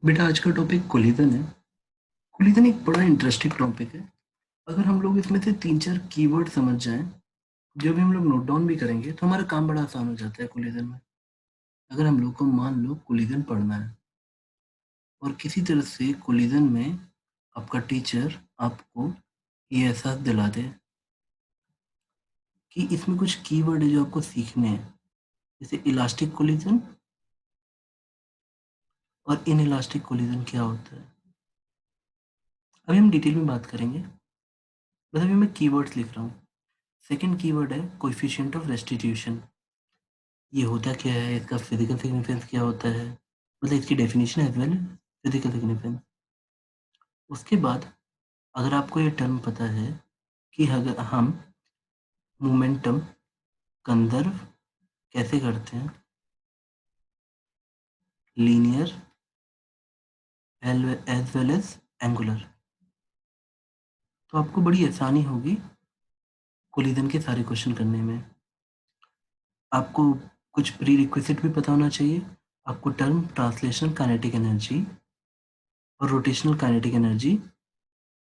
बेटा आज का टॉपिक कोलिजन है। कोलिजन एक बड़ा इंटरेस्टिंग टॉपिक है। अगर हम लोग इसमें से 3-4 कीवर्ड समझ जाएं, जो भी हम लोग नोट डाउन भी करेंगे तो हमारा काम बड़ा आसान हो जाता है कोलिजन में। अगर हम लोग को मान लो कोलिजन पढ़ना है और किसी तरह से कोलिजन में आपका टीचर आपको ये एहसास दिला दे कि इसमें कुछ कीवर्ड है जो आपको सीखने हैं, जैसे इलास्टिक कोलिजन और इनइलास्टिक कोलिजन क्या होता है, अभी हम डिटेल में बात करेंगे। बस अभी मैं कीवर्ड्स लिख रहा हूँ। सेकंड कीवर्ड है कोएफिशिएंट ऑफ रेस्टिट्यूशन। ये होता क्या है, इसका फिजिकल सिग्निफिकेंस क्या होता है, मतलब इसकी definition as well physical significance. उसके बाद अगर आपको ये टर्म पता है कि अगर हम मोमेंटम कंजर्व कैसे करते हैं, linear as well as angular, तो आपको बड़ी आसानी होगी कोलिजन के सारे क्वेश्चन करने में। आपको कुछ प्री रिक्विजिट भी पता होना चाहिए। आपको टर्म ट्रांसलेशनल काइनेटिक एनर्जी और रोटेशनल काइनेटिक एनर्जी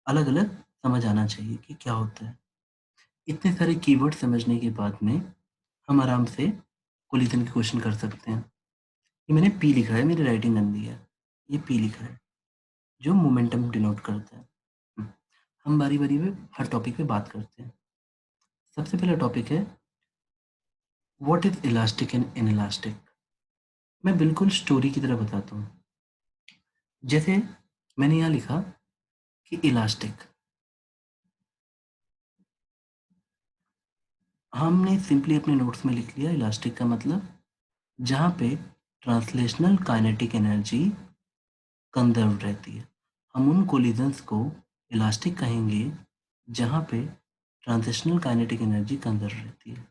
अलग अलग समझ आना चाहिए कि क्या होता है। इतने सारे कीवर्ड समझने के बाद में हम आराम से कोलिजन के क्वेश्चन कर सकते हैं। ये मैंने पी लिखा है, मेरी राइटिंग गंदी है। ये पी लिखा है जो मोमेंटम डिनोट करता है। हम बारी बारी में हर टॉपिक पे बात करते हैं। सबसे पहला टॉपिक है what is elastic and inelastic. मैं बिल्कुल स्टोरी की तरह बताता हूँ। जैसे मैंने यहाँ लिखा कि इलास्टिक, हमने सिंपली अपने नोट्स में लिख लिया इलास्टिक का मतलब जहाँ पे ट्रांसलेशनल काइनेटिक एनर्जी कंजर्व रहती है। हम उन कोलिजन्स को इलास्टिक कहेंगे जहाँ पे ट्रांजिशनल काइनेटिक एनर्जी कंजर्व रहती है।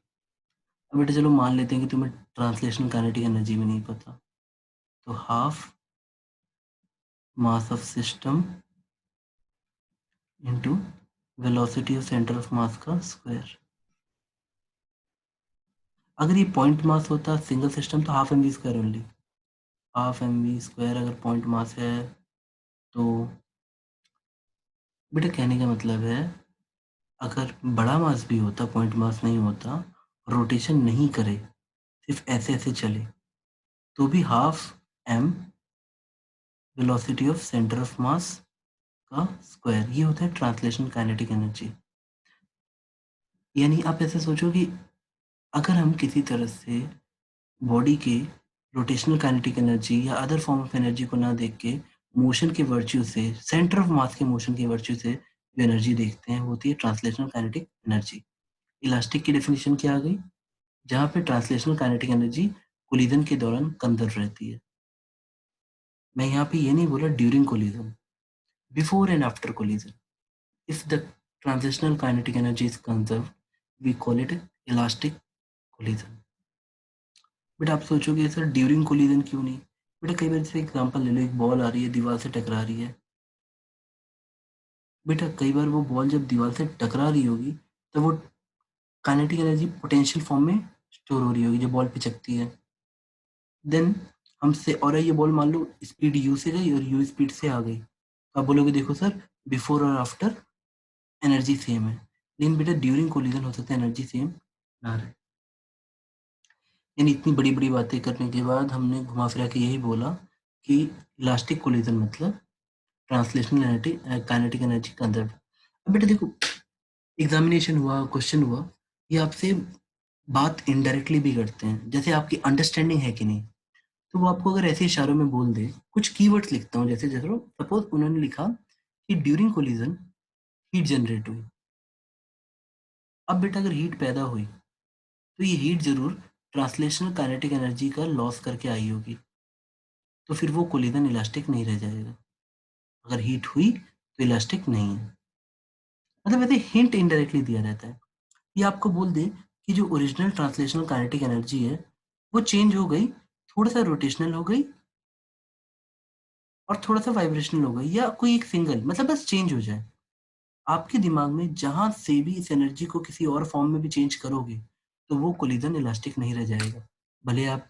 अब बेटा चलो मान लेते हैं कि तुम्हें ट्रांसलेशनल काइनेटिक एनर्जी भी नहीं पता, तो half mass of system into velocity of centre of mass का स्क्वायर। अगर ये पॉइंट मास होता सिंगल सिस्टम तो half M V square only. Half M V square अगर पॉइंट मास है तो बेटा कहने का मतलब है अगर बड़ा मास भी होता, पॉइंट मास नहीं होता, रोटेशन नहीं करे, सिर्फ ऐसे ऐसे चले, तो भी half M velocity of centre of mass का स्क्वायर, ये होता है ट्रांसलेशन काइनेटिक एनर्जी। यानी आप ऐसे सोचो कि अगर हम किसी तरह से बॉडी के रोटेशनल काइनेटिक एनर्जी या अदर फॉर्म ऑफ एनर्जी को ना देख के मोशन के वर्च्यू से, सेंटर ऑफ मास के मोशन के वर्च्यू से जो एनर्जी देखते हैं वो होती है ट्रांसलेशनल काइनेटिक एनर्जी। इलास्टिक की डेफिनेशन क्या आ गई, जहाँ पे ट्रांसलेशनल काइनेटिक एनर्जी कोलिजन के दौरान कंजर्व रहती है। मैं यहाँ पे ये नहीं बोला during collision, before and after collision if the transitional kinetic energy is conserved we call it elastic collision। बेटा आप सोचोगे सर ड्यूरिंग कोलिजन क्यों नहीं। बेटा कई बार जैसे एग्जांपल ले लो, एक बॉल आ रही है दीवार से टकरा रही है। बेटा कई बार वो बॉल जब दीवार से टकरा रही होगी तो वो काइनेटिक एनर्जी पोटेंशियल फॉर्म में स्टोर हो रही होगी जो बॉल पिचकती है। देन हमसे और ये बॉल मान लो स्पीड यू से गई और यू स्पीड से आ गई, तो आप बोलोगे देखो सर बिफोर और आफ्टर एनर्जी सेम है। लेकिन बेटा ड्यूरिंग कोलिजन हो सकता है एनर्जी सेम ना रहे। यानी इतनी बड़ी बड़ी बातें करने के बाद हमने घुमा फिरा के यही बोला कि इलास्टिक कोलिजन मतलब translational energy kinetic energy conserve. अब बेटा देखो एग्जामिनेशन हुआ, क्वेश्चन हुआ, ये आपसे बात इनडायरेक्टली भी करते हैं, जैसे आपकी अंडरस्टैंडिंग है कि नहीं। तो वो आपको अगर ऐसे इशारों में बोल दे, कुछ कीवर्ड्स लिखता हूँ, जैसे जैसे सपोज उन्होंने लिखा कि ड्यूरिंग कोलिजन हीट जनरेट हुई। अब बेटा अगर हीट पैदा हुई तो ये हीट जरूर ट्रांसलेशनल काइनेटिक एनर्जी का लॉस करके आई होगी, तो फिर वो कोलिजन इलास्टिक नहीं रह जाएगा। अगर हीट हुई तो इलास्टिक नहीं है। मतलब ऐसे हिंट इनडायरेक्टली दिया रहता है। ये आपको बोल दे कि जो ओरिजिनल ट्रांसलेशनल काइनेटिक एनर्जी है वो चेंज हो गई, थोड़ा सा रोटेशनल हो गई और थोड़ा सा वाइब्रेशनल हो गई, या कोई एक सिंगल, मतलब बस चेंज हो जाए। आपके दिमाग में जहां से भी इस एनर्जी को किसी और फॉर्म में भी चेंज करोगे तो वो कोलिजन इलास्टिक नहीं रह जाएगा, भले आप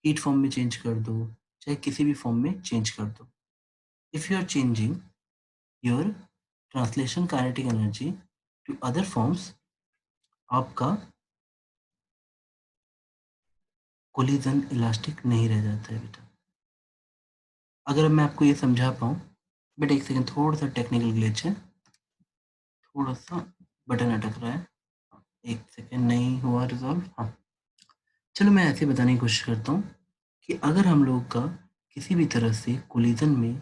हीट फॉर्म में चेंज कर दो चाहे किसी भी फॉर्म में चेंज कर दो। if you are changing your translation kinetic energy to other forms, आपका कोलिजन इलास्टिक नहीं रह जाता है बेटा। अगर मैं आपको ये समझा पाऊँ, बेटा एक सेकंड, थोड़ा सा टेक्निकल ग्लिच है, थोड़ा सा बटन अटक रहा है, एक सेकंड, नहीं हुआ रिजॉल्व। हाँ, चलो मैं ऐसे बताने की कोशिश करता हूँ कि अगर हम लोग का किसी भी तरह से कोलिजन में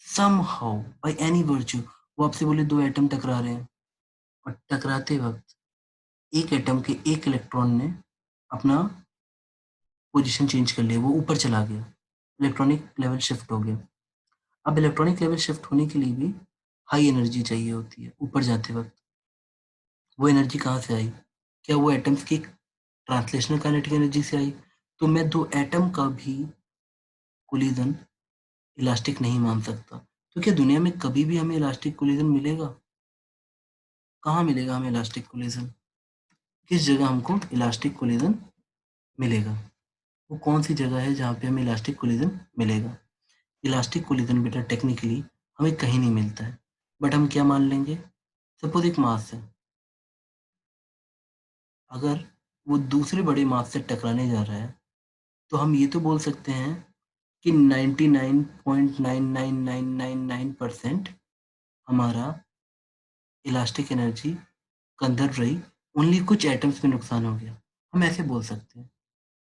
समहाउ बाय एनी वर्च्यू, वो आपसे बोले दो एटम टकरा रहे हैं और टकराते वक्त एक एटम के एक इलेक्ट्रॉन ने अपना पोजीशन चेंज कर लिया, वो ऊपर चला गया, इलेक्ट्रॉनिक लेवल शिफ्ट हो गया। अब इलेक्ट्रॉनिक लेवल शिफ्ट होने के लिए भी हाई एनर्जी चाहिए होती है ऊपर जाते वक्त। वो एनर्जी कहाँ से आई? क्या वो एटम्स की ट्रांसलेशनल काइनेटिक एनर्जी से आई? तो मैं दो एटम का भी कोलिजन इलास्टिक नहीं मान सकता। तो क्या दुनिया में कभी भी हमें इलास्टिक कोलिजन मिलेगा? कहाँ मिलेगा हमें इलास्टिक कोलिजन? किस जगह हमको इलास्टिक कोलिजन मिलेगा? वो कौन सी जगह है जहाँ पे हमें इलास्टिक कोलिजन मिलेगा? इलास्टिक कोलिजन बेटा टेक्निकली हमें कहीं नहीं मिलता है, बट हम क्या मान लेंगे? सपोज एक मास है, अगर वो दूसरे बड़े मास से टकराने जा रहा है, तो हम ये तो बोल सकते हैं कि 99.99999% हमारा इलास्टिक एनर्जी कंजर्व रही, ओनली कुछ एटम्स में नुकसान हो गया, हम ऐसे बोल सकते हैं।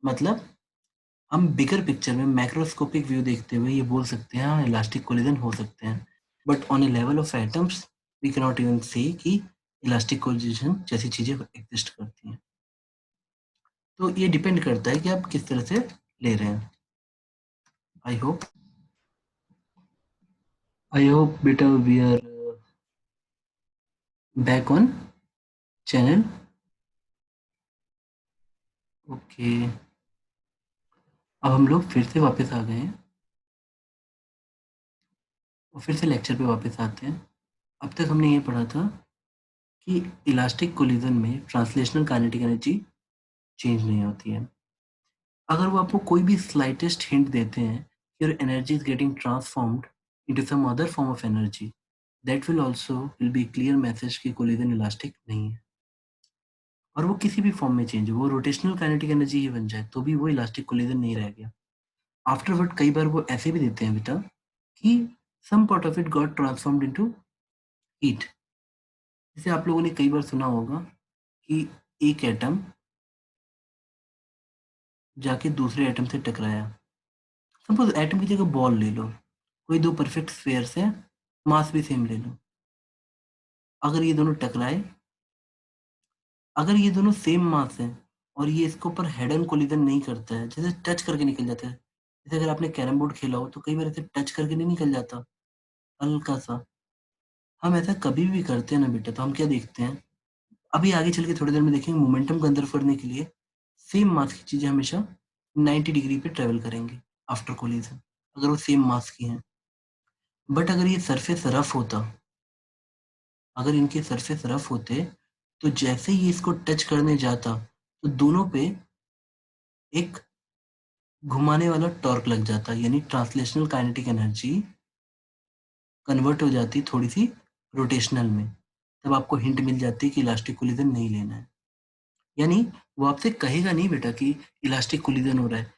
मतलब हम बिगर पिक्चर में मैक्रोस्कोपिक व्यू देखते हुए ये बोल सकते हैं हाँ इलास्टिक कोलिजन हो सकते हैं, but on a level of atoms we can not even say कि इलास्टिक कोलिजन जैसी चीजें एग्जिस्ट करती हैं। तो ये डिपेंड करता है कि आप किस तरह से ले रहे हैं। आई होप बेटा we are back on channel. Okay, अब हम लोग फिर से वापस आ गए हैं और फिर से लेक्चर पे वापस आते हैं। अब तक हमने ये पढ़ा था कि इलास्टिक कोलिजन में ट्रांसलेशनल काइनेटिक एनर्जी चेंज नहीं होती है। अगर वो आपको कोई भी स्लाइटेस्ट हिंट देते हैं कि your energy is getting transformed into some other form of energy, that will be clear message कि कोलिजन इलास्टिक नहीं है। और वो किसी भी फॉर्म में चेंज हो, वो रोटेशनल काइनेटिक एनर्जी ही बन जाए तो भी वो इलास्टिक कोलिजन नहीं रह गया। आफ्टरवर्ड कई बार वो ऐसे भी देते हैं बेटा कि some part of it got transformed into heat. जैसे आप लोगों ने कई बार सुना होगा कि एक एटम जाके दूसरे एटम से टकराया। सपोज एटम की जगह बॉल ले लो, कोई दो परफेक्ट स्फेयर है, मास भी सेम ले लो। अगर ये दोनों टकराए, अगर ये दोनों सेम मास है और ये इसके ऊपर हेड ऑन कोलिजन नहीं करता है, जैसे टच करके निकल जाता है, जैसे अगर आपने कैरम बोर्ड खेला हो तो कई बार ऐसे टच करके नहीं निकल जाता, हल्का सा। हम ऐसा कभी भी करते हैं ना बेटा, तो हम क्या देखते हैं, अभी आगे चल के थोड़ी देर में देखेंगे, मोमेंटम कंजर्व करने के लिए सेम मास की चीजें हमेशा 90 डिग्री पे ट्रेवल करेंगे आफ्टर कोलिजन, अगर वो सेम मास की हैं। बट अगर ये सरफेस रफ होता, अगर इनके सरफेस रफ होते, तो जैसे ही इसको टच करने जाता तो दोनों पे एक घुमाने वाला टॉर्क लग जाता, यानी ट्रांसलेशनल काइनेटिक एनर्जी कन्वर्ट हो जाती थोड़ी सी रोटेशनल में। तब आपको हिंट मिल जाती कि इलास्टिक कोलिजन नहीं लेना है। यानी वो आपसे कहेगा नहीं बेटा कि इलास्टिक कोलिजन हो रहा है,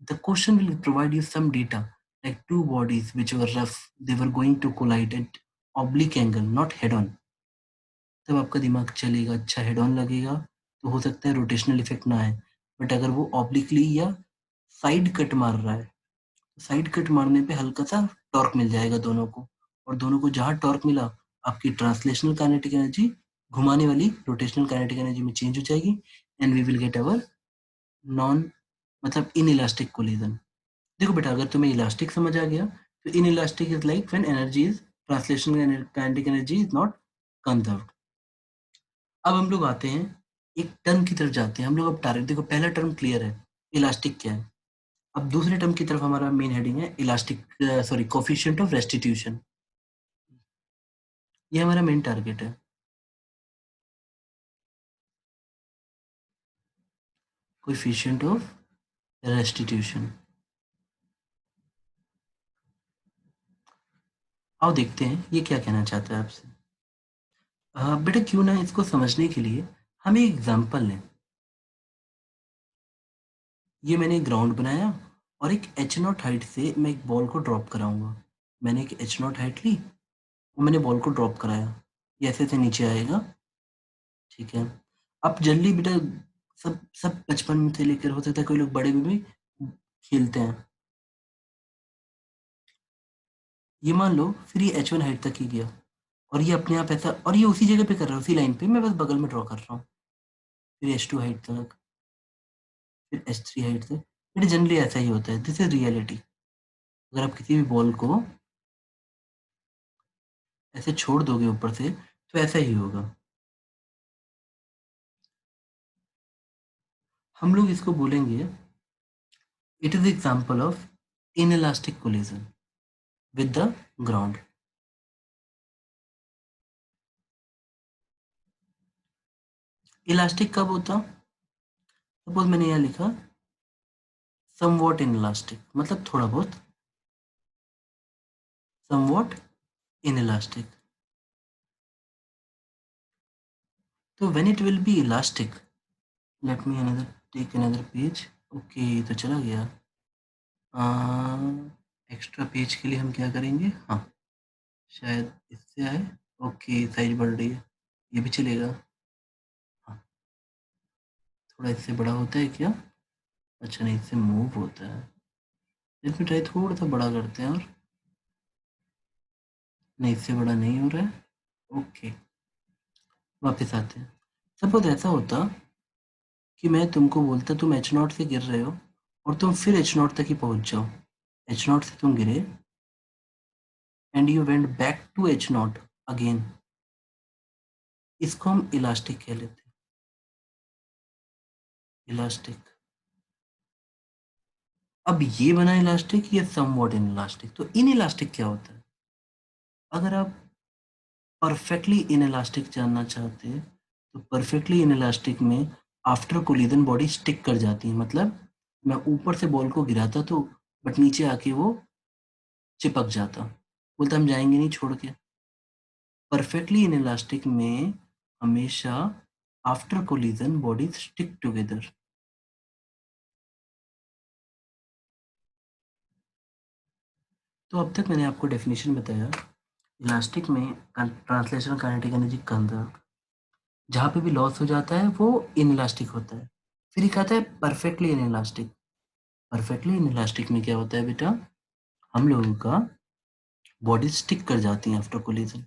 the question will provide you some data like two bodies which were rough, they were going to collide at oblique angle, not head on। तब आपका दिमाग चलेगा, अच्छा हेड ऑन लगेगा तो हो सकता है रोटेशनल इफेक्ट ना आए, बट अगर वो ऑब्लिकली या साइड कट मार रहा है, साइड कट मारने पे हल्का सा टॉर्क मिल जाएगा दोनों को, और दोनों को जहां टॉर्क मिला, आपकी ट्रांसलेशनल काइनेटिक एनर्जी घुमाने वाली रोटेशनल काइनेटिक एनर्जी में चेंज हो जाएगी, and we will get our non, मतलब इन इलास्टिक कोलिजन। देखो बेटा, अगर तुम्हें इलास्टिक समझ आ गया तो in elastic is like when energy is translational kinetic energy is not conserved. अब हम लोग आते हैं एक टर्म की तरफ जाते हैं, हम लोग अब टारगेट, देखो पहला टर्म क्लियर है, इलास्टिक क्या है। अब दूसरे टर्म की तरफ हमारा मेन हेडिंग है elastic, sorry, coefficient of restitution. ये हमारा मेन टारगेट है। Coefficient of restitution. आओ देखते हैं ये क्या कहना चाहता है आपसे। बेटा क्यों ना इसको समझने के लिए हम एक एग्जांपल लें। ये मैंने एक ग्राउंड बनाया और एक एच नॉट हाइट से मैं एक बॉल को ड्रॉप कराऊंगा। मैंने एक एच नॉट हाइट ली और मैंने बॉल को ड्रॉप कराया। ये ऐसे से नीचे आएगा। ठीक है। अब जल्दी बेटा, सब सब बचपन से लेकर हो सकता है कोई लोग बड़े में भी खेलते हैं। ये मान लो फिर ये एच वन हाइट तक ही गया और ये अपने आप ऐसा, और ये उसी जगह पे कर रहा है, उसी लाइन पे, मैं बस बगल में ड्रॉ कर रहा हूँ। फिर एच टू हाइट तक, फिर एच थ्री हाइट तक। बट जनरली ऐसा ही होता है, दिस इज रियलिटी। अगर आप किसी भी बॉल को ऐसे छोड़ दोगे ऊपर से तो ऐसा ही होगा। हम लोग इसको बोलेंगे, it is example of inelastic collision with the ground. Elastic कब होता? सपोज मैंने यहाँ लिखा समवॉट इनइलास्टिक, मतलब थोड़ा बहुत, समवॉट इनइलास्टिक। तो when it will be elastic, let me another take another page. Okay, तो चला गया। एक्स्ट्रा पेज के लिए हम क्या करेंगे? हाँ, शायद इससे आए। ओके, साइज बढ़ रही है, ये भी चलेगा। हाँ, थोड़ा इससे बड़ा होता है क्या? अच्छा नहीं, इससे मूव होता है। इसमें ट्राई थोड़ा सा बड़ा करते हैं, और नहीं, इससे बड़ा नहीं हो रहा है। ओके, वापस आते हैं। सपोज ऐसा होता कि मैं तुमको बोलता तुम एच नॉट से गिर रहे हो और तुम फिर एच नॉट तक ही पहुंच जाओ। एच नॉट से तुम गिरे and you went back to H naught again. इसको हम इलास्टिक कह लेते हैं, इलास्टिक। अब ये बना इलास्टिक, ये समवॉट इन इलास्टिक। तो इन इलास्टिक क्या होता है? अगर आप परफेक्टली इन इलास्टिक जानना चाहते हैं तो परफेक्टली इन इलास्टिक में आफ्टर कोलिजन बॉडी स्टिक कर जाती है। मतलब मैं ऊपर से बॉल को गिराता तो, बट नीचे आके वो चिपक जाता, बोलता हम जाएंगे नहीं छोड़ के। परफेक्टली इन इलास्टिक में हमेशा after collision bodies stick together. तो अब तक मैंने आपको डेफिनेशन बताया। इलास्टिक में ट्रांसलेशनल काइनेटिक एनर्जी कंजर्व, जहाँ पे भी लॉस हो जाता है वो इनइलास्टिक होता है। फिर एक आता है परफेक्टली इनइलास्टिक। परफेक्टली इनइलास्टिक में क्या होता है बेटा? हम लोगों का बॉडी स्टिक कर जाती है आफ्टर कोलिजन।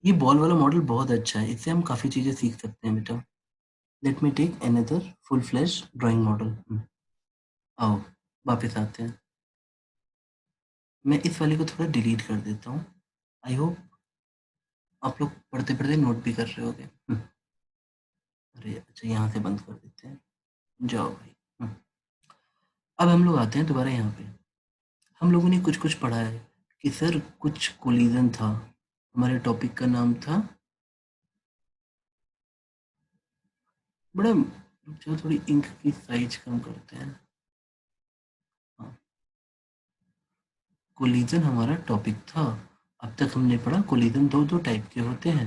ये बॉल वाला मॉडल बहुत अच्छा है, इससे हम काफ़ी चीज़ें सीख सकते हैं बेटा। Let me take another full flash drawing model. आओ वापस आते हैं। मैं इस वाले को थोड़ा डिलीट कर देता हूँ। आई होप आप लोग पढ़ते पढ़ते नोट भी कर रहे होगे। अरे अच्छा, यहाँ से बंद कर देते हैं। जाओ भाई। अब हम लोग आते हैं दोबारा यहाँ पे। हम लोगों ने कुछ कुछ पढ़ा है कि सर कुछ कोलिजन था। हमारे टॉपिक का नाम था, बड़ा, जो थोड़ी इंक की साइज कम करते हैं। हाँ, कोलिजन हमारा टॉपिक था। अब तक हमने पढ़ा कोलिजन दो दो टाइप के होते हैं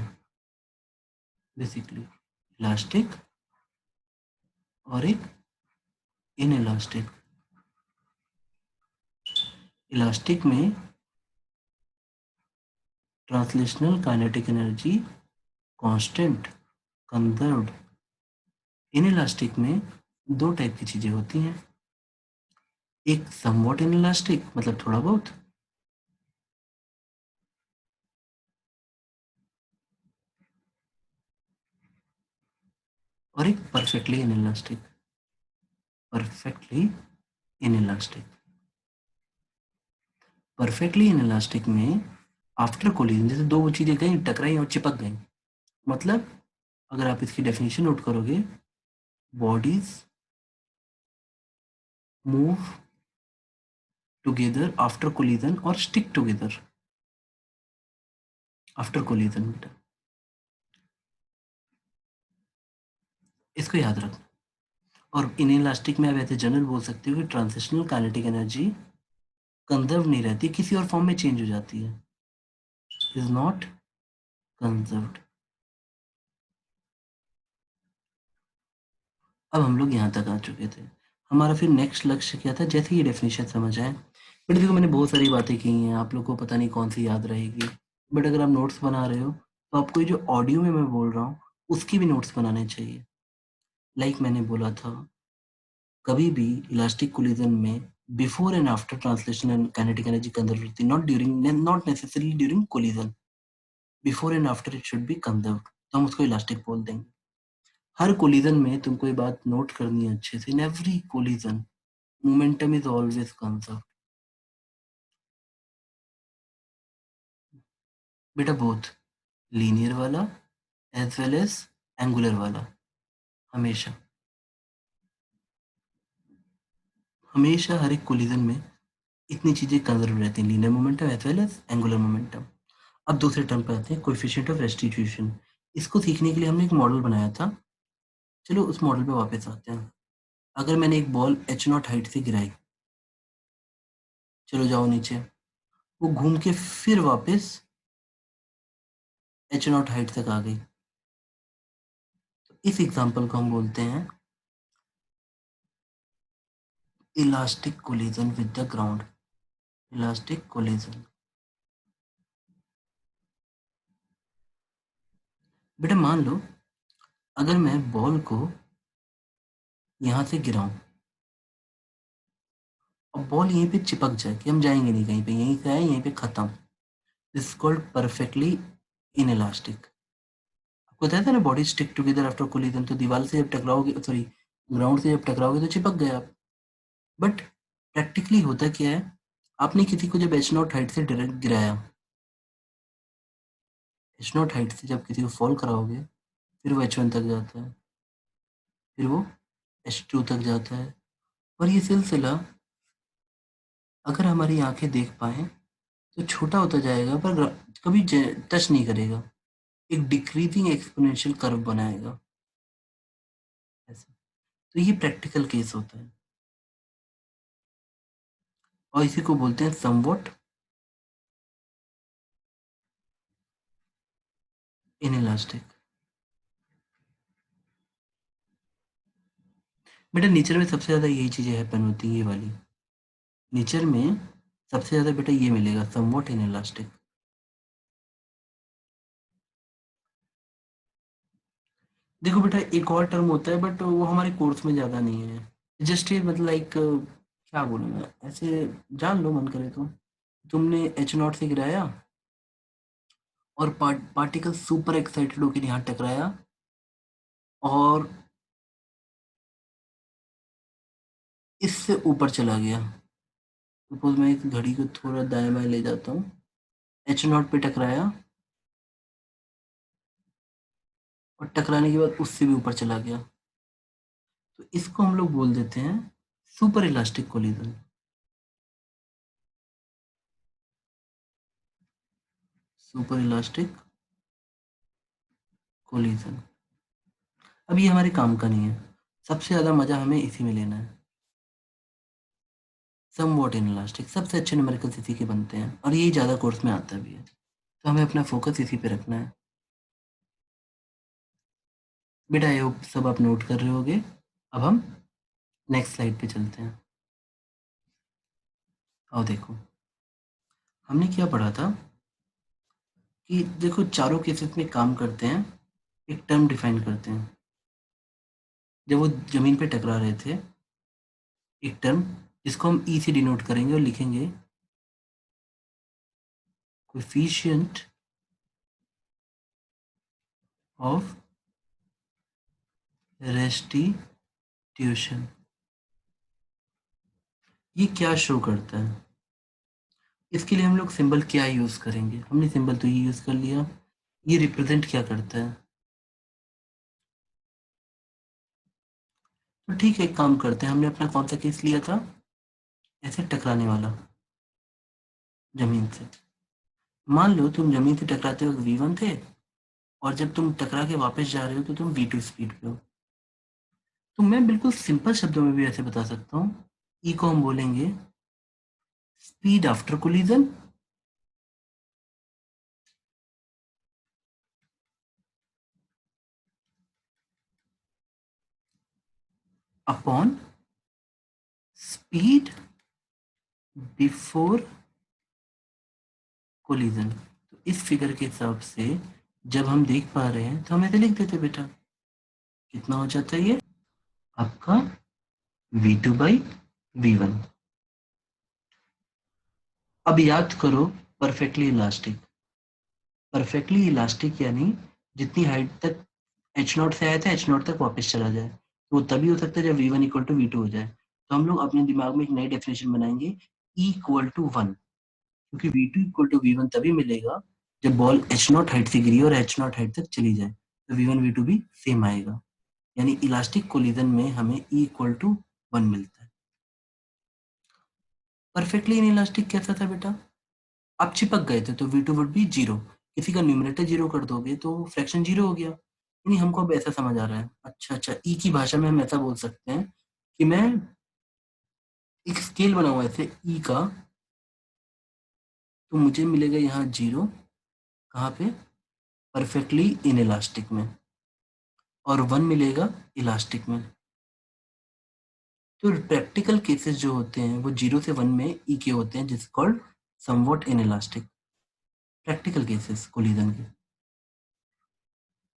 बेसिकली, इलास्टिक और एक इन इलास्टिक। इलास्टिक में translational kinetic energy constant, conserved. In elastic में दो टाइप की चीजें होती हैं, एक समवॉट इन इलास्टिक मतलब थोड़ा बहुत, और एक perfectly in elastic. Perfectly in elastic, perfectly in elastic में आफ्टर कोलिजन जैसे दो चीजें गई टकराई और चिपक गई। मतलब अगर आप इसकी डेफिनेशन नोट करोगे, bodies move together after collision और स्टिक टुगेदर आफ्टर कोलिजन। बेटा इसको याद रखना। और इन इलास्टिक में आप ऐसे जनरल बोल सकते हो कि ट्रांजिशनल काइनेटिक एनर्जी कंजर्व नहीं रहती, किसी और फॉर्म में चेंज हो जाती है। is not conserved. अब हम लोग यहाँ तक आ चुके थे। हमारा फिर नेक्स्ट लक्ष्य क्या था, जैसे ये डेफिनेशन समझ आए। बट देखो मैंने बहुत सारी बातें की हैं, आप लोग को पता नहीं कौन सी याद रहेगी, बट अगर आप नोट्स बना रहे हो तो आपको ये जो ऑडियो में मैं बोल रहा हूँ उसकी भी नोट्स बनाने चाहिए। लाइक मैंने बोला था, कभी भी इलास्टिक कोलिजन में before and after translation and kinetic energy conserve होती है, not necessarily during collision. Before and after it should be conserved, तो हम उसको इलास्टिक बोल देंगे। हर कोलिजन में तुमको ये बात नोट करनी है अच्छे से, in every collision momentum is always conserved. बेटा बोथ लीनियर वाला एज वेल एज एंगुलर वाला, हमेशा हमेशा हर एक कोलिजन में इतनी चीजें कंजर्व रहती हैं, linear momentum as well as angular momentum. अब दूसरे टर्म पे आते हैं, कोएफिशिएंट ऑफ रेस्टिट्यूशन। इसको सीखने के लिए हमने एक मॉडल बनाया था, चलो उस मॉडल पे वापस आते हैं। अगर मैंने एक बॉल एच नॉट हाइट से गिराई, चलो जाओ नीचे, वो घूम के फिर वापस एच नॉट हाइट तक आ गई, तो इस एग्जांपल को हम बोलते हैं elastic collision with the ground. Elastic collision. बेटा मान लो अगर मैं बॉल को यहाँ से गिराऊं और बॉल यहीं पे चिपक जाए कि हम जाएंगे नहीं कहीं पे, यहीं से आए यहीं पे खत्म, this called perfectly in elastic. आपको बताया था ना, body stick together after collision, तो दीवार से जब टकराओगे, सॉरी ग्राउंड से जब टकराओगे तो चिपक गए आप। बट प्रैक्टिकली होता क्या है, आपने किसी को जब एच नॉट हाइट से डायरेक्ट गिराया, एच नॉट हाइट से जब किसी को फॉल कराओगे, फिर वो एच वन तक जाता है, फिर वो एच टू तक जाता है, और ये सिलसिला अगर हमारी आंखें देख पाए तो छोटा होता जाएगा, पर कभी टच नहीं करेगा, एक डिक्रीजिंग एक्सपोनेंशियल कर्व बनाएगा ऐसा। तो ये प्रैक्टिकल केस होता है, और इसी को बोलते हैं समवॉट इनइलास्टिक। बेटा नेचर में सबसे ज्यादा यही चीजें हैपन होती हैं, ये वाली। नेचर में सबसे ज्यादा बेटा ये मिलेगा, समवॉट इनइलास्टिक। देखो बेटा एक और टर्म होता है, बट वो हमारे कोर्स में ज्यादा नहीं है। जस्ट ये मतलब लाइक क्या बोलूँ मैं, ऐसे जान लो मन करे तो, तुमने एच नॉट से गिराया और पार्टिकल सुपर एक्साइटेड होकर यहाँ टकराया, और इससे ऊपर चला गया। सपोज मैं इस घड़ी को थोड़ा दाएं बाएं ले जाता हूँ, एच नॉट पे टकराया और टकराने के बाद उससे भी ऊपर चला गया, तो इसको हम लोग बोल देते हैं super elastic collision. Super elastic collision. अब ये हमारे काम का नहीं है, सबसे ज्यादा मजा हमें इसी में लेना है। समवॉट इनइलास्टिक सबसे अच्छे न्यूमेरिकल्स इसी के बनते हैं, और यही ज्यादा कोर्स में आता भी है, तो हमें अपना फोकस इसी पे रखना है। बेटा आई होप सब आप नोट कर रहे होगे। अब हम नेक्स्ट स्लाइड पे चलते हैं। और देखो हमने क्या पढ़ा था, कि देखो चारों केसेस में काम करते हैं, एक टर्म डिफाइन करते हैं। जब वो जमीन पे टकरा रहे थे, एक टर्म जिसको हम ई से डिनोट करेंगे और लिखेंगे कोएफिशिएंट ऑफ रेस्टिट्यूशन। ये क्या शो करता है, इसके लिए हम लोग सिंबल क्या यूज करेंगे, हमने सिंबल तो ये यूज कर लिया। ये रिप्रेजेंट क्या करता है, तो ठीक है एक काम करते हैं, हमने अपना कौन सा केस लिया था, ऐसे टकराने वाला जमीन से। मान लो तुम जमीन से टकराते वक्त V1 थे, और जब तुम टकरा के वापस जा रहे हो तो तुम V2 स्पीड पे हो। तो मैं बिल्कुल सिंपल शब्दों में भी ऐसे बता सकता हूँ, ई को हम बोलेंगे speed after collision upon speed before collision. तो इस फिगर के हिसाब से जब हम देख पा रहे हैं तो हम ऐसे लिख देते बेटा, कितना हो जाता है ये आपका v2/v1। अब याद करो परफेक्टली इलास्टिक। परफेक्टली इलास्टिक यानी जितनी हाइट तक एच नॉट से आया था एच नॉट तक वापस चला जाए, तो वो तभी हो सकता है जब v1 इक्वल टू v2 हो जाए। तो हम लोग अपने दिमाग में एक नई डेफिनेशन बनाएंगे, E इक्वल टू 1, क्योंकि v2 इक्वल टू v1 तभी मिलेगा जब बॉल एच नॉट हाइट से गिरी और एच नॉट हाइट तक चली जाए, तो v1 v2 भी सेम आएगा। यानी इलास्टिक कोलिजन में हमें E इक्वल टू 1 मिलता है। परफेक्टली इन इलास्टिक कैसा था बेटा, आप चिपक गए थे तो v2 वुड बी जीरो, किसी का न्यूमरेटर जीरो कर दोगे तो फ्रैक्शन जीरो हो गया। नहीं, हमको अब ऐसा समझ आ रहा है। अच्छा, ई की भाषा में हम ऐसा बोल सकते हैं कि मैं एक स्केल बनाऊँ ऐसे ई का, तो मुझे मिलेगा यहाँ जीरो, कहाँ पे, परफेक्टली इन इलास्टिक में, और 1 मिलेगा इलास्टिक में। तो प्रैक्टिकल केसेस जो होते हैं वो 0 से 1 में ई के होते हैं, जिस called somewhat in elastic. Practical cases collision के,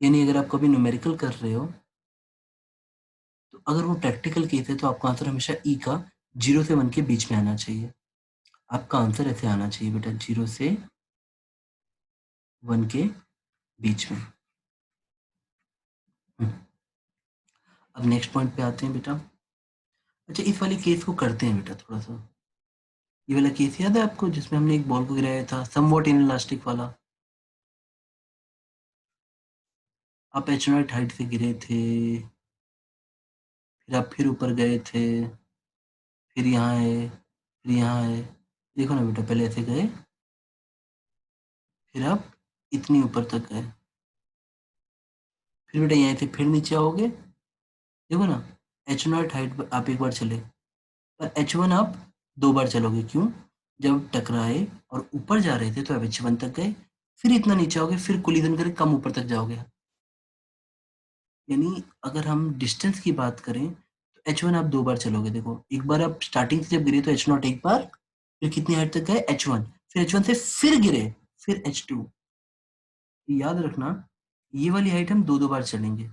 यानी अगर आप कभी न्यूमेरिकल कर रहे हो तो अगर वो प्रैक्टिकल केस है तो आपका आंसर हमेशा ई का 0 से 1 के बीच में आना चाहिए। आपका आंसर ऐसे आना चाहिए बेटा, 0 से 1 के बीच में। अब नेक्स्ट पॉइंट पे आते हैं बेटा। अच्छा, इस वाले केस को करते हैं बेटा थोड़ा सा। ये वाला केस याद है आपको जिसमें हमने एक बॉल को गिराया था, समवॉट इन इलास्टिक वाला। आप एच नॉट हाइट से गिरे थे, फिर आप फिर ऊपर गए थे, फिर यहाँ आए, फिर यहाँ आए। देखो ना बेटा, पहले ऐसे गए, फिर आप इतनी ऊपर तक गए, फिर बेटा यहाँ से फिर नीचे आओगे। देखो ना, एच नॉट हाइट आप एक बार चले, पर एच वन आप दो बार चलोगे। क्यों? जब टकराए और ऊपर जा रहे थे तो आप एच वन तक गए, फिर इतना नीचे आओगे, फिर कोलिजन करके कम ऊपर तक जाओगे। यानी अगर हम डिस्टेंस की बात करें तो एच वन आप दो बार चलोगे। देखो, एक बार आप स्टार्टिंग से जब गिरे तो एच नॉट एक बार, फिर कितनी हाइट तक गए एच वन, फिर एच वन से फिर गिरे, फिर एच टू। याद रखना, ये वाली हाइट हम दो दो बार चलेंगे,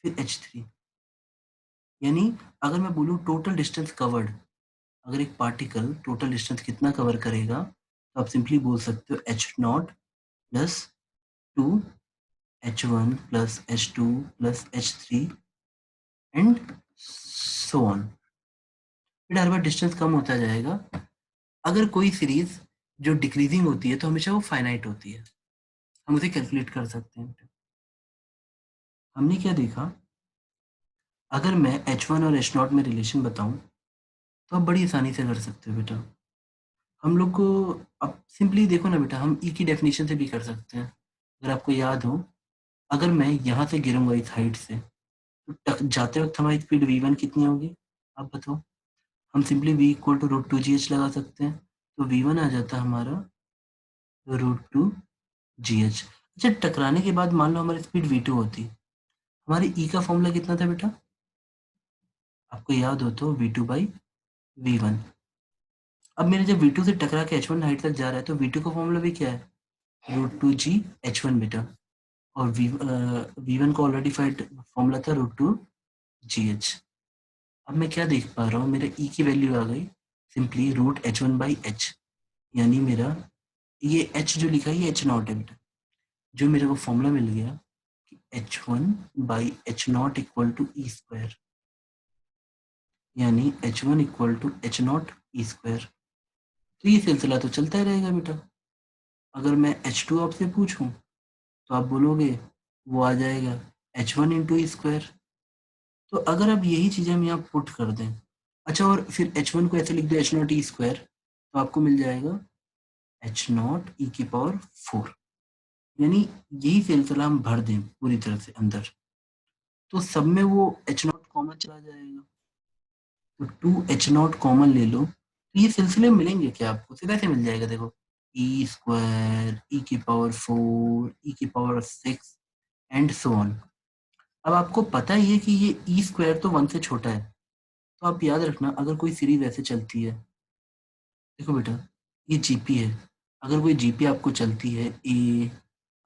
फिर एच थ्री। यानी अगर मैं बोलूँ टोटल डिस्टेंस कवर्ड, अगर एक पार्टिकल टोटल डिस्टेंस कितना कवर करेगा, तो आप सिंपली बोल सकते हो H not plus two H one plus H two plus H three and so on. फिर हर बार डिस्टेंस कम होता जाएगा। अगर कोई सीरीज जो डिक्रीजिंग होती है तो हमेशा वो फाइनाइट होती है, हम उसे कैलकुलेट कर सकते हैं। हमने क्या देखा, अगर मैं एच वन और एच नॉट में रिलेशन बताऊं तो आप बड़ी आसानी से कर सकते हो बेटा। हम लोग को अब सिंपली देखो ना बेटा, हम ई की डेफिनेशन से भी कर सकते हैं। अगर आपको याद हो, अगर मैं यहाँ से गिरूंगा इस हाइट से, तो जाते वक्त हमारी स्पीड v1 कितनी होगी, आप बताओ। हम simply v equal to root two G H लगा सकते हैं, तो v1 आ जाता है हमारा रूट टू जी एच। अच्छा, टकराने के बाद मान लो हमारी स्पीड v2 होती, हमारे ई का फॉर्मूला कितना था बेटा, आपको याद हो तो v2/v1। अब मेरे जब v2 से टकरा के h1 हाइट तक जा रहा है तो v2 का फॉर्मूला भी क्या है, root two G H one बेटा। और v1 का ऑलरेडी फाइंड फॉर्मूला था रूट टू जी एच। अब मैं क्या देख पा रहा हूँ, मेरे ई की वैल्यू आ गई simply root H one by H. यानी मेरा ये एच जो लिखा है ये एच नॉट है बेटा, जो मेरे को फॉर्मूला मिल गया कि H one by H naught equal to E square, यानी H one equal to H naught E square. तो ये सिलसिला तो चलता ही रहेगा बेटा। अगर मैं एच टू आपसे पूछूं तो आप बोलोगे वो आ जाएगा एच वन इंटू ई स्क्वायर। तो अगर आप यही चीज़ हम यहाँ पुट कर दें, अच्छा, और फिर एच वन को ऐसे लिख दो एच नॉट ई स्क्वायर, तो आपको मिल जाएगा एच नॉट ई की पावर फोर। यानी यही सिलसिला हम भर दें पूरी तरह से अंदर, तो सब में वो एच नॉट कॉमन चला जाएगा। तो टू एच नॉट कॉमन ले लो, तो ये सिलसिले मिलेंगे क्या आपको, सीधा से मिल जाएगा। देखो, ई स्क्वायर, ई की पावर फोर, ई की power six and so on. अब आपको पता ही है कि ये ई स्क्वायर तो वन से छोटा है, तो आप याद रखना, अगर कोई सीरीज ऐसे चलती है, देखो बेटा ये जीपी है, अगर कोई जीपी आपको चलती है ए,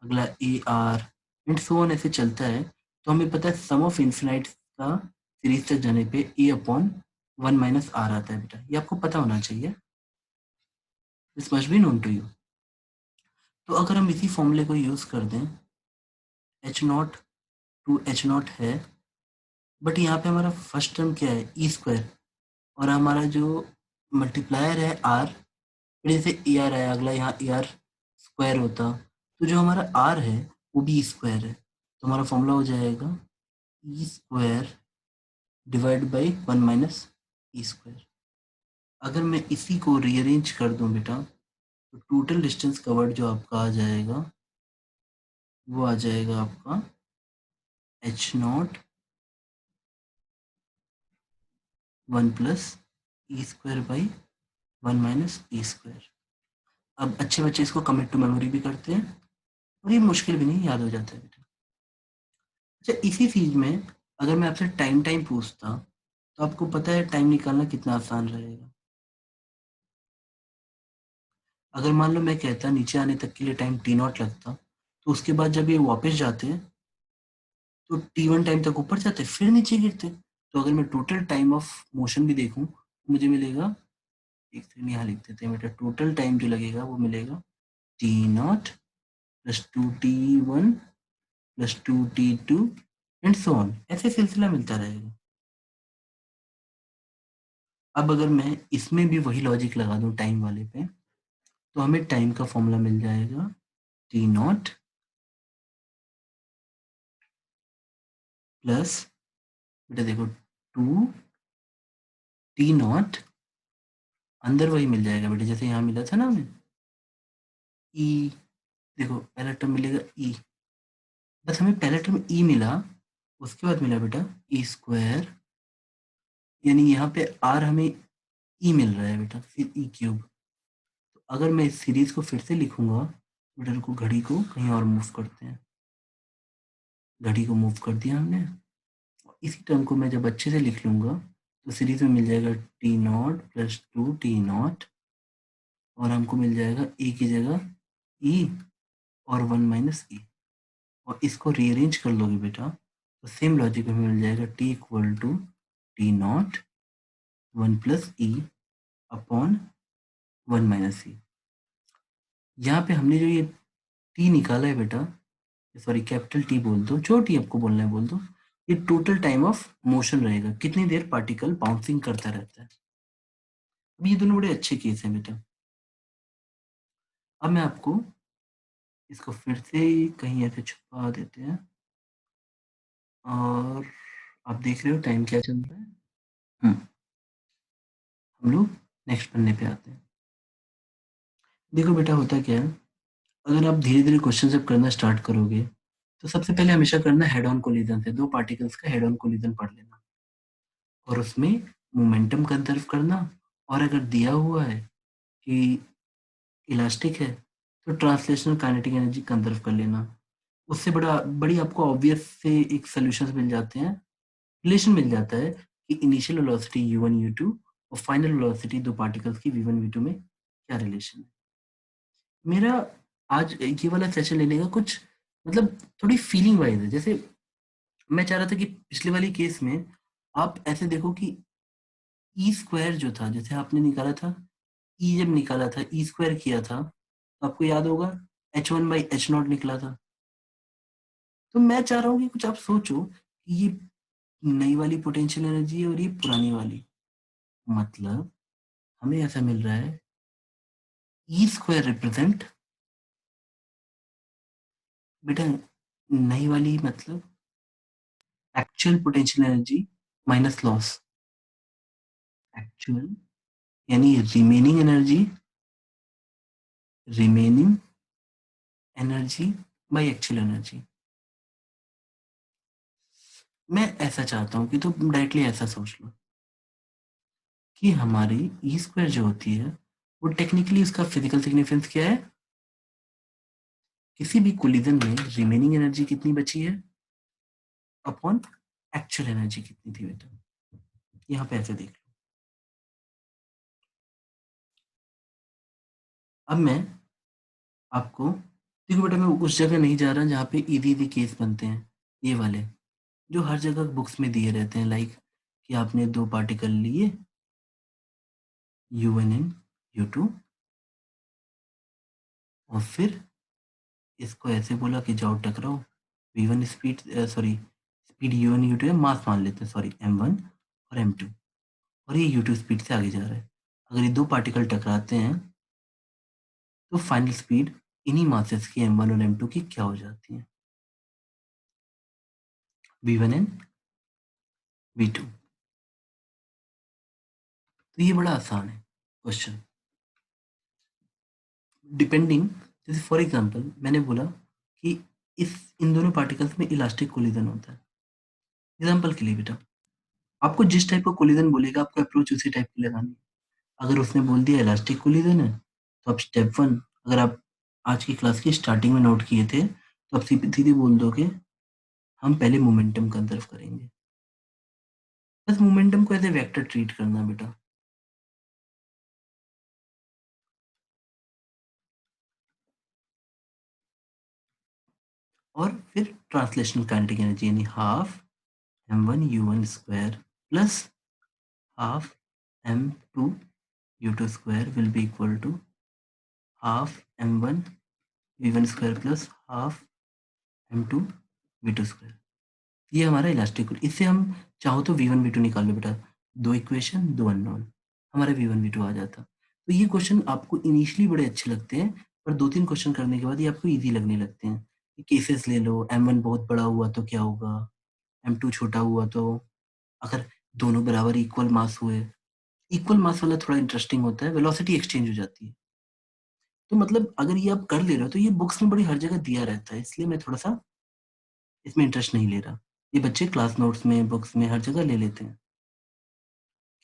अगला A R and so on ऐसे चलता है, तो हमें पता है सम ऑफ इन्फिनाइट का सीरीज तक जाने पे ए अपॉन 1 - आर आता है बेटा, ये आपको पता होना चाहिए, this must be known to you. तो अगर हम इसी फॉर्मूले को यूज कर दें, H naught to H naught है, बट यहाँ पे हमारा फर्स्ट टर्म क्या है, ई स्क्वायर, और हमारा जो मल्टीप्लायर है आर, फिर जैसे ए आर है, अगला यहाँ ए आर स्क्वायर होता, तो जो हमारा आर है वो भी स्क्वायर है, तो हमारा फॉर्मूला हो जाएगा E square divide by 1 - E square. अगर मैं इसी को रीअरेंज कर दूं बेटा, तो टोटल डिस्टेंस कवर्ड जो आपका आ जाएगा, वो आ जाएगा आपका H not 1 + E square by 1 - E square. अब अच्छे बच्चे इसको कमिट टू मेमोरी भी करते हैं, और ये मुश्किल भी नहीं, याद हो जाता है बेटा। अच्छा, इसी चीज में अगर मैं आपसे टाइम टाइम पूछता, तो आपको पता है टाइम निकालना कितना आसान रहेगा। अगर मान लो मैं कहता नीचे आने तक के लिए टाइम टी नॉट लगता, तो उसके बाद जब ये वापस जाते हैं तो टी1 टाइम तक ऊपर जाते फिर नीचे गिरते। तो अगर मैं टोटल टाइम ऑफ मोशन भी देखूं, तो मुझे मिलेगा, एक सेकंड यहाँ लिख देते हैं बेटा, टोटल टाइम जो लगेगा वो मिलेगा T not plus 2t1 plus 2t2 and so on, ऐसे सिलसिला मिलता रहेगा। अब अगर मैं इसमें भी वही लॉजिक लगा दूं टाइम वाले पे, तो हमें टाइम का फॉर्मूला मिल जाएगा टी नॉट प्लस, बेटा देखो, 2t नॉट, अंदर वही मिल जाएगा बेटा जैसे यहाँ मिला था ना हमें, ई, देखो पहला टर्म मिलेगा ई, बस हमें पहला टर्म ई मिला, उसके बाद मिला बेटा ई स्क्वायर, यानी यहाँ पे आर हमें ई मिल रहा है बेटा, फिर ई क्यूब। तो अगर मैं इस सीरीज को फिर से लिखूंगा, बेटा रुको, घड़ी को कहीं और मूव करते हैं, घड़ी को मूव कर दिया हमने, और इसी टर्म को मैं जब अच्छे से लिख लूंगा, तो सीरीज में मिल जाएगा T not plus 2t not, और हमको मिल जाएगा ए की जगह ई और 1 - ई, और इसको रीअरेंज कर लोगे बेटा, तो सेम लॉजिक में मिल जाएगा t = t not 1 + E upon 1 - ई। यहाँ पे हमने जो ये टी निकाला है बेटा, सॉरी कैपिटल टी बोल दो, जो टी आपको बोलना है बोल दो, ये टोटल टाइम ऑफ मोशन रहेगा, कितनी देर पार्टिकल बाउंसिंग करता रहता है। अब ये दोनों बड़े अच्छे केस हैं बेटा। अब मैं आपको इसको फिर से कहीं ऐसे छुपा देते हैं, और आप देख रहे हो टाइम क्या चल रहा है। हम लोग नेक्स्ट पन्ने पे आते हैं। देखो बेटा होता क्या है, अगर आप धीरे धीरे क्वेश्चन जब करना स्टार्ट करोगे, तो सबसे पहले हमेशा करना हेड ऑन कोलिजन से, दो पार्टिकल्स का हेड ऑन कोलिजन पढ़ लेना, और उसमें मोमेंटम कंजर्व करना, और अगर दिया हुआ है कि इलास्टिक है, तो ट्रांसलेशनल काइनेटिक एनर्जी कंजर्व कर लेना। उससे बड़ी आपको ऑब्वियस से एक सोल्यूशन मिल जाते हैं, रिलेशन मिल जाता है कि इनिशियल वेलोसिटी u1 u2 और फाइनल वेलोसिटी दो पार्टिकल्स की v1 v2 में क्या रिलेशन है। मेरा आज ये वाला सेशन लेने का कुछ मतलब थोड़ी फीलिंग वाइज है, जैसे मैं चाह रहा था कि पिछले वाली केस में आप ऐसे देखो कि ई स्क्वायर जो था, जैसे आपने निकाला था, ई जब निकाला था, ई स्क्वायर किया था, तो आपको याद होगा h1/h0 निकला था। तो मैं चाह रहा हूँ कि कुछ आप सोचो कि ये नई वाली पोटेंशियल एनर्जी है और ये पुरानी वाली, मतलब हमें ऐसा मिल रहा है ई स्क्वायर रिप्रेजेंट, बेटा नई वाली मतलब actual potential energy minus loss, actual यानी remaining energy by actual energy. मैं ऐसा चाहता हूँ कि तो डायरेक्टली ऐसा सोच लो कि हमारी ई स्क्वायर जो होती है, वो टेक्निकली उसका फिजिकल सिग्निफिकेंस क्या है, किसी भी कोलिजन में रिमेनिंग एनर्जी कितनी बची है अपॉन एक्चुअल एनर्जी कितनी थी बेटा, यहाँ पे ऐसे देख लो। अब मैं आपको देखो बेटा, मैं उस जगह नहीं जा रहा जहाँ पे इजी केस बनते हैं, ये वाले जो हर जगह बुक्स में दिए रहते हैं, लाइक कि आपने 2 पार्टिकल लिए U1 एंड U2 और फिर इसको ऐसे बोला कि जाओ टकराओ। V1 speed speed U1 U2 है, मास मान लेते हैं, सॉरी M1 और M2, और ये U2 स्पीड से आगे जा रहा है। अगर ये 2 पार्टिकल टकराते हैं तो फाइनल स्पीड इन्हीं मासेस की M1 और M2 की क्या हो जाती है? V1 and V2। तो ये बड़ा आसान है क्वेश्चन। डिपेंडिंग, जैसे फॉर एग्जांपल मैंने बोला कि इस इन दोनों पार्टिकल्स में इलास्टिक कोलिजन होता है। एग्जांपल के लिए बेटा, आपको जिस टाइप का कोलिजन बोलेगा आपको अप्रोच उसी टाइप की लगानी है। अगर उसने बोल दिया इलास्टिक कोलिजन है, तो आप स्टेप 1, अगर आप आज की क्लास की स्टार्टिंग में नोट किए थे, तो आप सीधे सीधे बोल दोगे हम पहले मोमेंटम कंजर्व करेंगे। बस मोमेंटम को एज ए वेक्टर ट्रीट करना बेटा। और फिर ट्रांसलेशनल काइनेटिक एनर्जी यानी half m1 u1 square plus half m2 u2 square will be equal to half m1 v1 square plus half m2 v2 square. ये हमारा इलास्टिक, इससे हम चाहो तो v1 v2 निकाल लो बेटा, 2 इक्वेशन 2 अननोन, हमारा v1 v2 आ जाता। तो ये क्वेश्चन आपको इनिशियली बड़े अच्छे लगते हैं, पर 2-3 क्वेश्चन करने के बाद ये आपको ईज़ी लगने लगते हैं। केसेस ले लो, m1 बहुत बड़ा हुआ तो क्या होगा? m2 छोटा हुआ तो? अगर दोनों बराबर इक्वल मास हुए, इक्वल मास वाला थोड़ा इंटरेस्टिंग होता है, वेलोसिटी एक्सचेंज हो जाती है। तो मतलब अगर ये आप कर ले रहे हो तो ये बुक्स में बड़ी हर जगह दिया रहता है, इसलिए मैं थोड़ा-सा इसमें इंटरेस्ट नहीं ले रहा। ये बच्चे क्लास नोट्स में, बुक्स में हर जगह ले लेते हैं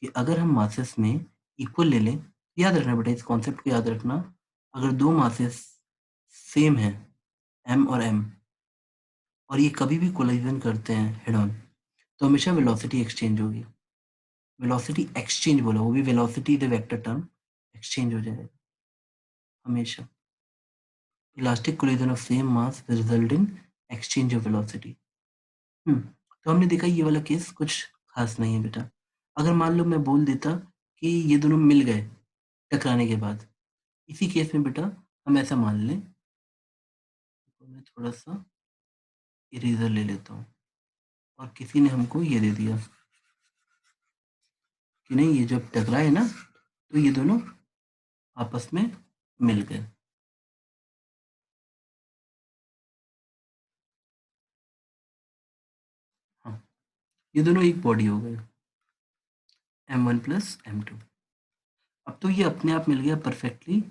कि अगर हम मासेस में इक्वल ले लें, याद रखना बेटा, इस कॉन्सेप्ट को याद रखना, अगर 2 मासेस सेम हैं, m और m, और ये कभी भी कोलिजन करते हैं हेड ऑन, तो हमेशा वेलोसिटी एक्सचेंज होगी। वेलोसिटी एक्सचेंज बोला, वो भी velocity is a vector term, exchange हो जाएगा हमेशा। Elastic collision of same mass will result in exchange of velocity। तो हमने देखा ये वाला केस कुछ खास नहीं है बेटा। अगर मान लो मैं बोल देता कि ये दोनों मिल गए टकराने के बाद, इसी केस में बेटा हम ऐसा मान लें, तो मैं थोड़ा सा इरेजर ले लेता हूँ, और किसी ने हमको ये दे दिया कि नहीं, ये जब टकराए ना तो ये दोनों आपस में मिल गए। हाँ, ये दोनों एक बॉडी हो गए, m1 प्लस m2। अब तो ये अपने आप मिल गया परफेक्टली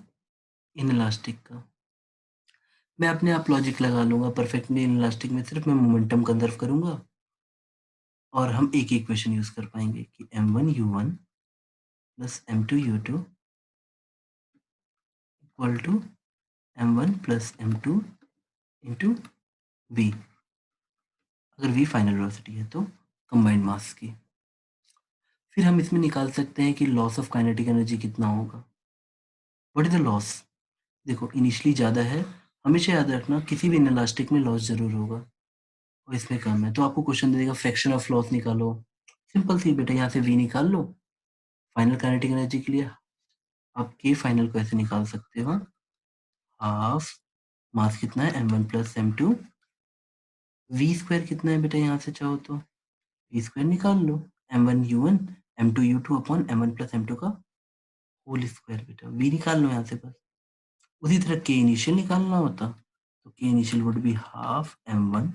इनइलास्टिक का। मैं अपने आप लॉजिक लगा लूंगा, परफेक्टली इनइलास्टिक में सिर्फ मैं मोमेंटम कंजर्व करूंगा, और हम एक ही इक्वेशन यूज कर पाएंगे कि m1 u1 plus m2 u2 equal to m1 plus m2 into v, अगर v फाइनल वेलोसिटी है तो कंबाइंड मास की। फिर हम इसमें निकाल सकते हैं कि लॉस ऑफ काइनेटिक एनर्जी कितना होगा। What is the loss? देखो इनिशियली ज़्यादा है, हमेशा याद रखना किसी भी इनइलास्टिक में लॉस जरूर होगा, और इसमें कम है, तो आपको क्वेश्चन दे देगा फ्रैक्शन ऑफ लॉस निकालो। सिंपल सी बेटा, यहाँ से v निकाल लो। फाइनल काइनेटिक एनर्जी के लिए आप के फाइनल को ऐसे निकाल सकते हो, हाफ मास कितना है m1 plus m2, v square कितना है बेटा, यहाँ से चाहो तो v स्क्वायर निकाल लो, m1 u1 m2 u2 upon m1 plus m2 का होल स्क्वायर। बेटा v निकाल लो यहाँ से बस। उसी तरह के इनिशियल निकालना होता, तो के initial would be half m1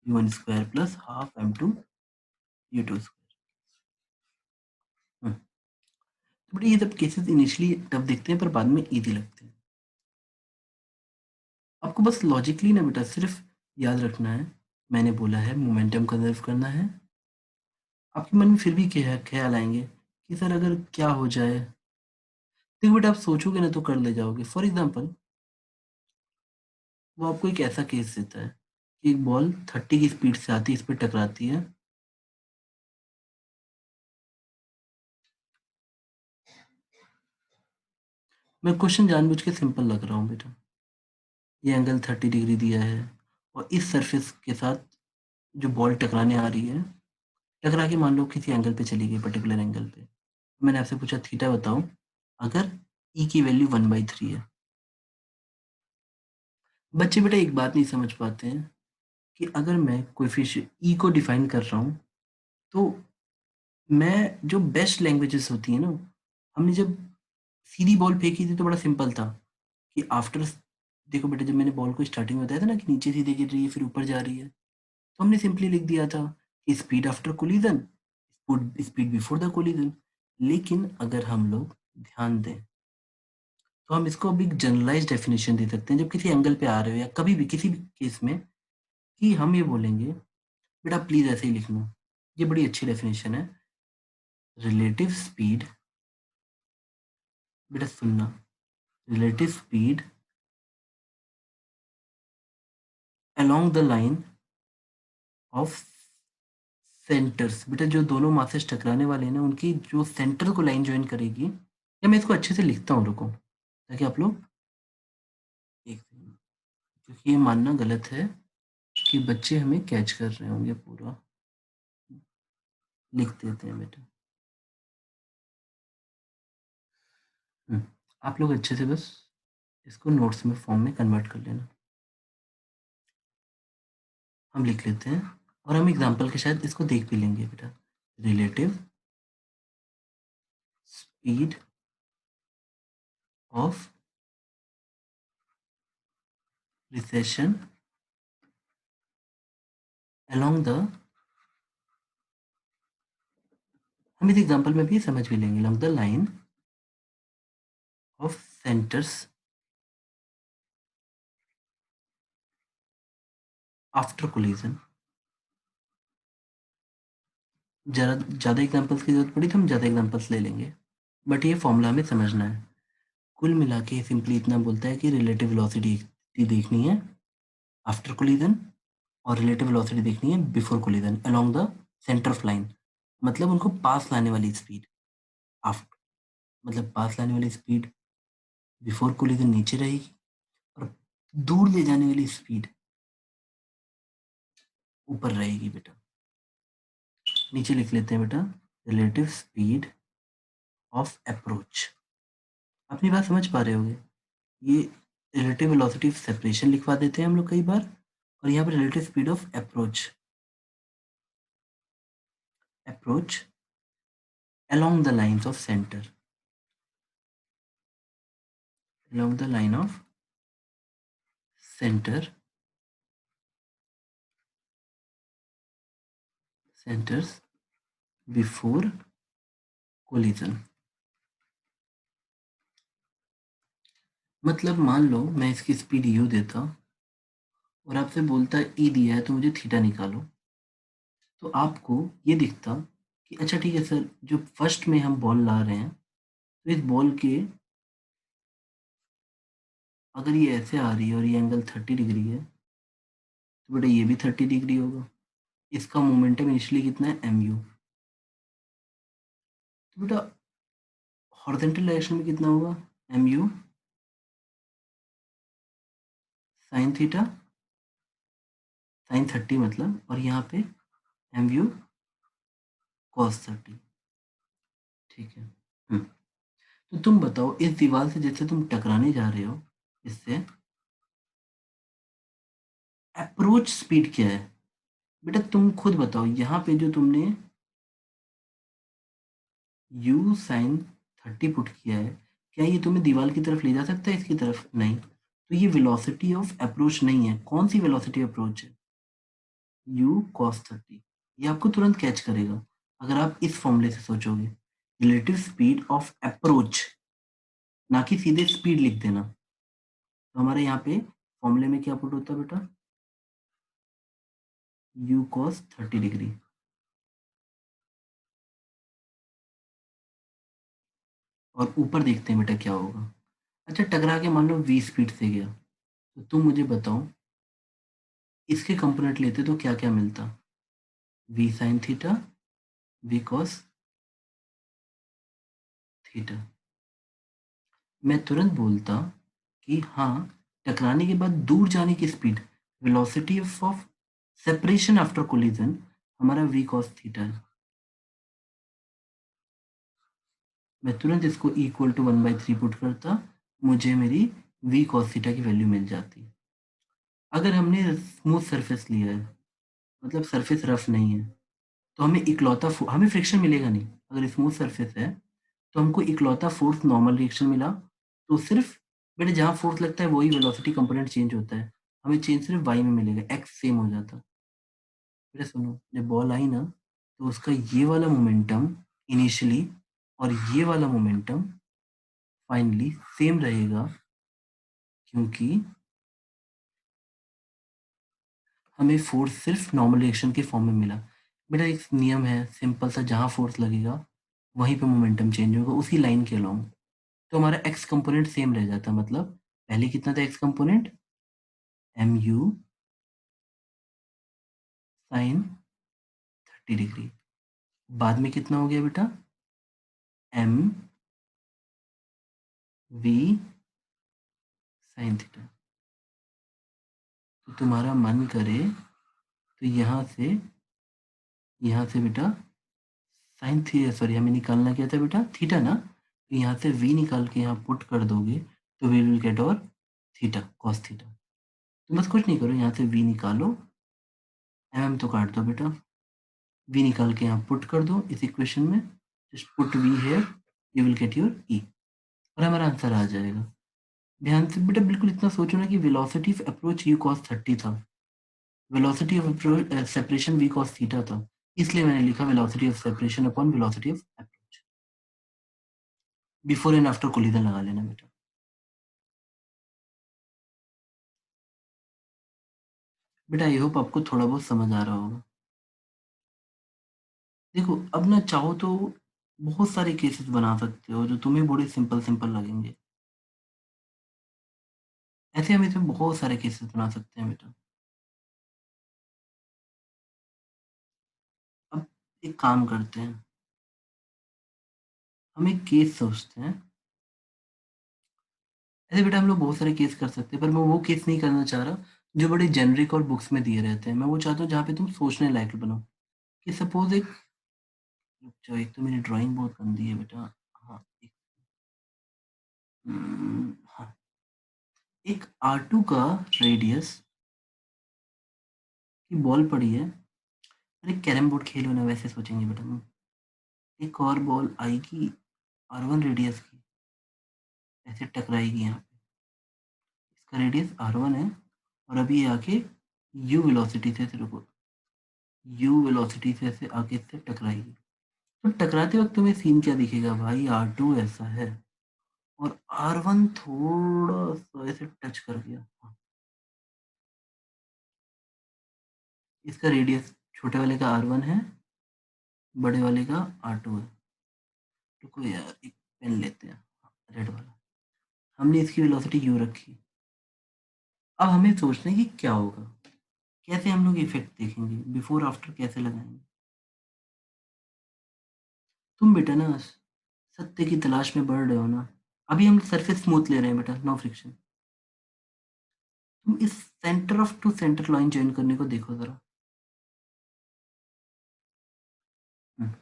u1 square plus half m2 u2 square. तो बेटा ये सब केसेस इनिशियली टफ दिखते हैं पर बाद में इजी लगते हैं। आपको बस लॉजिकली ना बेटा सिर्फ याद रखना है, मैंने बोला है मोमेंटम कंजर्व करना है। आपके मन में फिर भी क्या ख्याल आएंगे कि सर अगर क्या हो जाए, देखो बेटा आप सोचोगे ना तो कर ले जाओगे। फॉर एग्जाम्पल वो आपको एक ऐसा केस देता है कि एक बॉल 30 की स्पीड से आती है, इस पर टकराती है, मैं क्वेश्चन जानबूझ के सिंपल लग रहा हूँ बेटा। ये एंगल 30 डिग्री दिया है और इस सरफेस के साथ जो बॉल टकराने आ रही है, टकरा के मान लो किसी एंगल पे चली गई, पर्टिकुलर एंगल पे। मैंने आपसे पूछा थीटा बताओ अगर ई की वैल्यू 1/3 है। बच्चे बेटा एक बात नहीं समझ पाते हैं कि अगर मैं कोएफिशिएंट ई को डिफाइन कर रहा हूँ, तो मैं जो बेस्ट लैंग्वेजेस होती है ना, हमने जब सीधी बॉल फेंकी थी तो बड़ा सिंपल था कि आफ्टर, देखो बेटा जब मैंने बॉल को स्टार्टिंग में बताया था ना कि नीचे सीधे गिर रही है फिर ऊपर जा रही है, तो हमने सिंपली लिख दिया था कि speed after collision, speed before the collision. लेकिन अगर हम लोग ध्यान दें तो हम इसको अभी जनरलाइज डेफिनेशन दे सकते हैं जब किसी एंगल पे आ रहे हो या कभी भी किसी भी केस में, कि हम ये बोलेंगे, बेटा प्लीज ऐसे ही लिखना, ये बड़ी अच्छी डेफिनेशन है। रिलेटिव स्पीड, बेटा सुनना, relative speed along the line of centres, बेटा जो दोनों मासेस टकराने वाले हैं ना उनकी जो सेंटर को लाइन ज्वाइन करेगी, या मैं इसको अच्छे से लिखता हूँ, रुको ताकि आप लोग देख सकें, क्योंकि ये मानना गलत है कि बच्चे हमें कैच कर रहे होंगे पूरा। लिख देते हैं बेटा। आप लोग अच्छे से बस इसको नोट्स में फॉर्म में कन्वर्ट कर लेना। हम लिख लेते हैं और हम एग्जांपल के शायद इसको देख भी लेंगे बेटा। Relative speed of recession along the, हम इस एग्जांपल में भी समझ भी लेंगे, along the line of centers after collision। जरा ज़्यादा एग्जांपल्स की जरूरत पड़ी तो हम ज़्यादा एग्जांपल्स ले लेंगे, बट ये फॉर्मूला हमें समझना है। कुल मिला के सिंपली इतना बोलता है कि रिलेटिव वेलोसिटी देखनी है आफ्टर कोलिजन और रिलेटिव वेलोसिटी देखनी है before collision along the centre of line, मतलब उनको पास लाने वाली स्पीड, आफ्टर मतलब पास लाने वाली स्पीड बिफोर कोलिजन नीचे रहेगी और दूर ले जाने वाली स्पीड ऊपर रहेगी बेटा। नीचे लिख लेते हैं बेटा, रिलेटिव स्पीड ऑफ अप्रोच। अपनी बात समझ पा रहे होगे, ये रिलेटिव वेलोसिटी ऑफ सेपरेशन लिखवा देते हैं हम लोग कई बार, और यहाँ पर relative speed of approach, approach along the lines of center, along the line of center, centers before collision। मतलब मान लो मैं इसकी स्पीड u देता और आपसे बोलता e दिया है तो मुझे थीटा निकालो, तो आपको ये दिखता कि अच्छा ठीक है सर, जो फर्स्ट में हम बॉल ला रहे हैं तो इस बॉल के अगर ये ऐसे आ रही है और ये एंगल 30 डिग्री है तो बेटा ये भी 30 डिग्री होगा। इसका मोमेंटम इनिशियली कितना है mu, तो बेटा हॉरिजॉन्टल डायरेक्शन में कितना होगा mu साइन थीटा, साइन 30 मतलब, और यहाँ पे mu cos 30। ठीक है। तो तुम बताओ इस दीवार से जैसे तुम टकराने जा रहे हो, इससे अप्रोच स्पीड क्या है? बेटा तुम खुद बताओ, यहाँ पे जो तुमने u साइन 30 पुट किया है, क्या ये तुम्हें दीवार की तरफ ले जा सकता है, इसकी तरफ? नहीं। तो ये वेलोसिटी ऑफ अप्रोच नहीं है। कौन सी वेलोसिटी अप्रोच है? u cos 30। ये आपको तुरंत कैच करेगा अगर आप इस फॉर्मूले से सोचोगे, रिलेटिव स्पीड ऑफ अप्रोच, ना कि सीधे स्पीड लिख देना। तो हमारे यहाँ पे फॉर्मूले में क्या पुट होता है बेटा? u cos 30 degree. और ऊपर देखते हैं बेटा क्या होगा। अच्छा टकरा के मान लो v स्पीड से गया, तो तुम मुझे बताओ इसके कंपोनेंट लेते तो क्या क्या मिलता? v sine theta, v cos theta. मैं तुरंत बोलता कि हाँ, टकराने के बाद दूर जाने की speed, velocity of separation after collision हमारा v cos थीटा है। मैं तुरंत इसको इक्वल टू 1/3 पुट करता, मुझे मेरी v cos थीटा की वैल्यू मिल जाती। अगर हमने स्मूथ सरफेस लिया है, मतलब सरफेस रफ नहीं है, तो हमें फ्रिक्शन मिलेगा नहीं। अगर स्मूथ सरफेस है तो हमको इकलौता फोर्स नॉर्मल रिएक्शन मिला, तो सिर्फ बेटा जहाँ फोर्स लगता है वही वेलोसिटी कंपोनेंट चेंज होता है, हमें चेंज सिर्फ वाई में मिलेगा, एक्स सेम हो जाता। बेटा सुनो, जब बॉल आई ना तो उसका ये वाला मोमेंटम इनिशियली और ये वाला मोमेंटम फाइनली सेम रहेगा, क्योंकि हमें फोर्स सिर्फ नॉर्मल रिएक्शन के फॉर्म में मिला। बेटा एक नियम है सिंपल सा, जहाँ फोर्स लगेगा वहीं पे मोमेंटम चेंज होगा उसी लाइन के अलोंग, तो हमारा एक्स कंपोनेंट सेम रह जाता। मतलब पहले कितना था X component, M U sine 30 degree, बाद में कितना हो गया बेटा, एम वी साइन थीटा। तो तुम्हारा मन करे तो यहाँ से बेटा साइन थी, सॉरी हमें निकालना क्या था बेटा, थीटा ना, तो यहाँ से वी निकाल के यहाँ पुट कर दोगे तो वी विल गेट और थीटा कॉस थीटा। तो बस कुछ नहीं करो, यहाँ से वी निकालो, एम तो काट दो बेटा, वी निकाल के यहाँ पुट कर दो इस इक्वेशन में, just put V here, you will get your E, और हमारा आंसर आ जाएगा। ध्यान से बेटा बिल्कुल इतना सोचो ना कि velocity of approach u cos 30 था, velocity of approach separation v cos theta था, इसलिए मैंने लिखा velocity of separation upon velocity of approach. Before and after collision लगा लेना बेटा। बेटा आई होप आपको थोड़ा बहुत समझ आ रहा होगा। देखो अब ना चाहो तो बहुत सारे केसेस बना सकते हो जो तुम्हें बड़े सिंपल सिंपल लगेंगे, ऐसे हम इसमें बहुत सारे केसेस बना सकते हैं बेटा। अब एक काम करते हैं, हम एक केस सोचते हैं। ऐसे बेटा हम लोग बहुत सारे केस कर सकते हैं, पर मैं वो केस नहीं करना चाह रहा जो बड़े जेनरिक और बुक्स में दिए रहते हैं। मैं वो चाहता हूँ जहाँ पे तुम सोचने लायक बनो, कि सपोज एक, जो एक तो मेरी ड्राइंग बहुत गंदी है बेटा, हाँ हाँ, एक R2 का रेडियस की बॉल पड़ी है, अरे कैरम बोर्ड खेलो ना, वैसे सोचेंगे बेटा हम। एक और बॉल आएगी R1 रेडियस की, ऐसे टकराएगी यहाँ पे, इसका रेडियस R1 है, और अभी ये आके u वेलोसिटी से सिर्फ u वेलोसिटी से ऐसे आगे इससे टकराएगी। तो टकराते वक्त तुम्हें सीन क्या दिखेगा भाई, R2 ऐसा है और R1 थोड़ा सा ऐसे टच कर गया, इसका रेडियस छोटे वाले का R1 है, बड़े वाले का R2 है। रुको यार एक पेन लेते हैं, रेड वाला। हमने इसकी वेलोसिटी u रखी, अब हमें सोचना है कि क्या होगा, कैसे हम लोग इफेक्ट देखेंगे, बिफोर आफ्टर कैसे लगाएंगे। तुम बेटा ना सत्य की तलाश में बढ़ रहे हो ना, अभी हम सरफेस स्मूथ ले रहे हैं बेटा, नो फ्रिक्शन। तुम इस centre of to centre line join करने को देखो जरा। हम्म,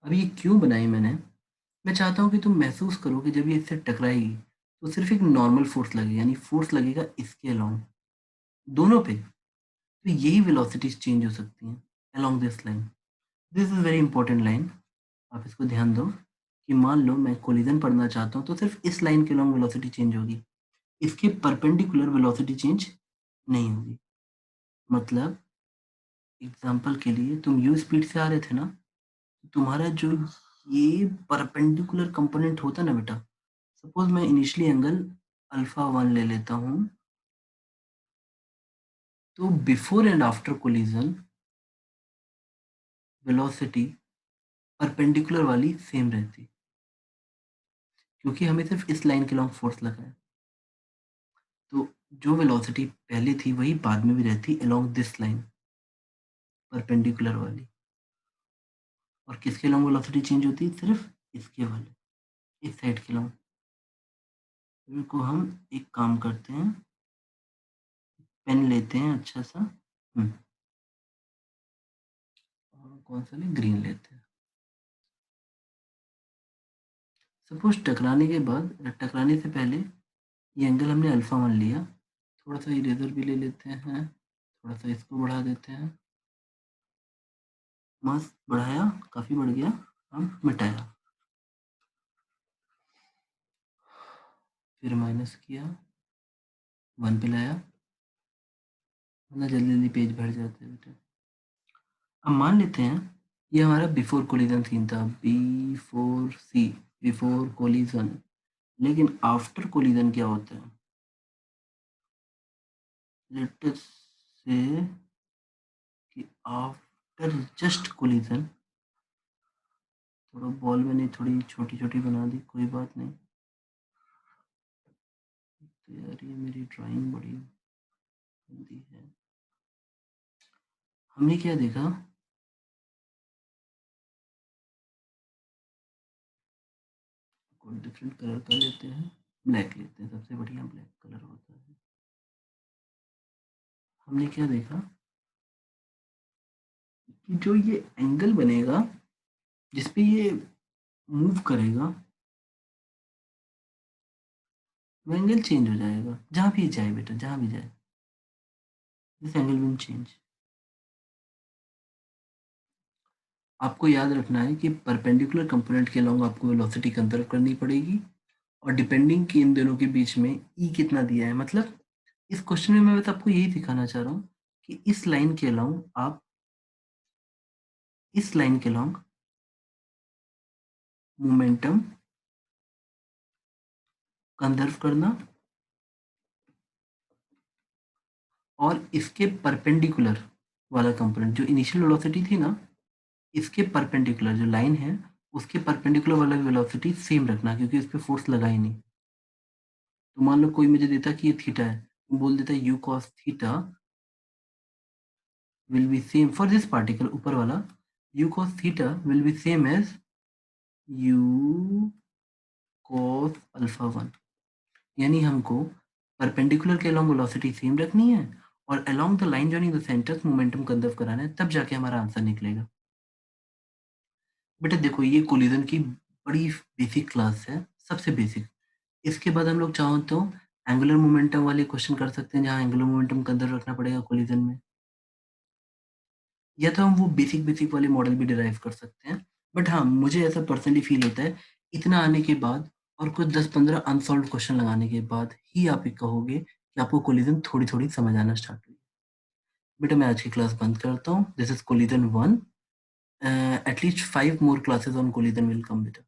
अब ये क्यों बनाई मैंने, मैं चाहता हूँ कि तुम महसूस करो कि जब ये इससे टकराएगी तो सिर्फ एक नॉर्मल फोर्स लगेगा, यानी फोर्स लगेगा इसके अलोंग, दोनों पे, तो यही वेलोसिटीज चेंज हो सकती हैं along this line. This is very important line, आप इसको ध्यान दो कि मान लो मैं कोलिजन पढ़ना चाहता हूँ तो सिर्फ इस लाइन के अलोंग वेलोसिटी चेंज होगी, इसके परपेंडिकुलर वेलोसिटी चेंज नहीं होगी। मतलब एग्जाम्पल के लिए तुम यू स्पीड से आ रहे थे ना, तुम्हारा जो ये परपेंडिकुलर कंपोनेंट होता ना बेटा, सपोज मैं इनिशियली एंगल अल्फा 1 ले लेता हूँ, तो before and after collision velocity perpendicular वाली सेम रहती, क्योंकि हमें सिर्फ इस लाइन के लॉन्ग फोर्स लगा है। तो जो वेलोसिटी पहले थी वही बाद में भी रहती अलोंग दिस लाइन, परपेंडिकुलर वाली, और किसके लॉन्ग वेलोसिटी चेंज होती है, सिर्फ इसके वाले। इस साइड खिलाऊं। को हम एक काम करते हैं, पेन लेते हैं अच्छा सा, और कौन सा ले, ग्रीन लेते हैं। सपोज टकराने के बाद, टकराने से पहले ये एंगल हमने अल्फा मान लिया, थोड़ा सा इरेजर भी ले लेते हैं, थोड़ा सा इसको बढ़ा देते हैं, मास बढ़ाया, काफी बढ़ गया, हम मिटाया, फिर माइनस किया, 1 पे लाया, वरना जल्दी जल्दी पेज भर जाते हैं बेटा। अब मान लेते हैं ये हमारा बिफोर कोलिजन सीन था, बिफोर कोलिजन, लेकिन आफ्टर कोलिजन क्या होता है, लेट अस से कि आफ्टर जस्ट कोलिजन, थोड़ा बॉल मैंने थोड़ी छोटी छोटी बना दी, कोई बात नहीं। तो यार ये मेरी ड्राइंग बड़ी गंदी है। हमने क्या देखा, कोई डिफरेंट कलर का लेते हैं, ब्लैक लेते हैं, सबसे बढ़िया ब्लैक कलर होता है। हमने क्या देखा कि जो ये एंगल बनेगा जिसपे ये मूव करेगा, वो एंगल चेंज हो जाएगा, जहाँ भी जाए बेटा, जहाँ भी जाए, दिस एंगल विल चेंज। आपको याद रखना है कि परपेंडिकुलर कंपोनेंट के अलोंग आपको वेलोसिटी कंजर्व करनी पड़ेगी, और डिपेंडिंग कि इन दोनों के बीच में ई कितना दिया है, मतलब इस क्वेश्चन में मैं बस आपको यही दिखाना चाह रहा हूँ कि इस लाइन के अलोंग आप, इस लाइन के अलोंग मोमेंटम कंजर्व करना, और इसके परपेंडिकुलर वाला कंपोनेंट जो इनिशियल वेलोसिटी थी ना, इसके परपेंडिकुलर जो लाइन है, उसके परपेंडिकुलर वाला वेलोसिटी सेम रखना, क्योंकि इस पे फोर्स लगा ही नहीं। तो मान लो कोई मुझे देता कि ये थीटा है, बोल देता U cos theta will be same for this particle, ऊपर वाला U cos theta will be same as U cos alpha 1, यानी हमको परपेंडिकुलर के अलोंग वेलोसिटी सेम रखनी है, और along the line joining the centres momentum conserve कराना है, तब जाके हमारा आंसर निकलेगा। बेटा देखो ये कोलिजन की बड़ी बेसिक क्लास है, सबसे बेसिक। इसके बाद हम लोग चाहो तो एंगुलर मोमेंटम वाले क्वेश्चन कर सकते हैं, जहाँ एंगुलर मोमेंटम कंजर्व रखना पड़ेगा कोलिजन में, या तो हम वो बेसिक बेसिक वाले मॉडल भी डिराइव कर सकते हैं। बट हाँ, मुझे ऐसा पर्सनली फील होता है, इतना आने के बाद और कुछ 10-15 अनसॉल्व क्वेश्चन लगाने के बाद ही आप ये कहोगे कि आपको कोलिजन थोड़ी थोड़ी समझ आना स्टार्ट हुई। बेटा मैं आज की क्लास बंद करता हूँ, this is collision 1, at least 5 more classes on collision will come बेटा।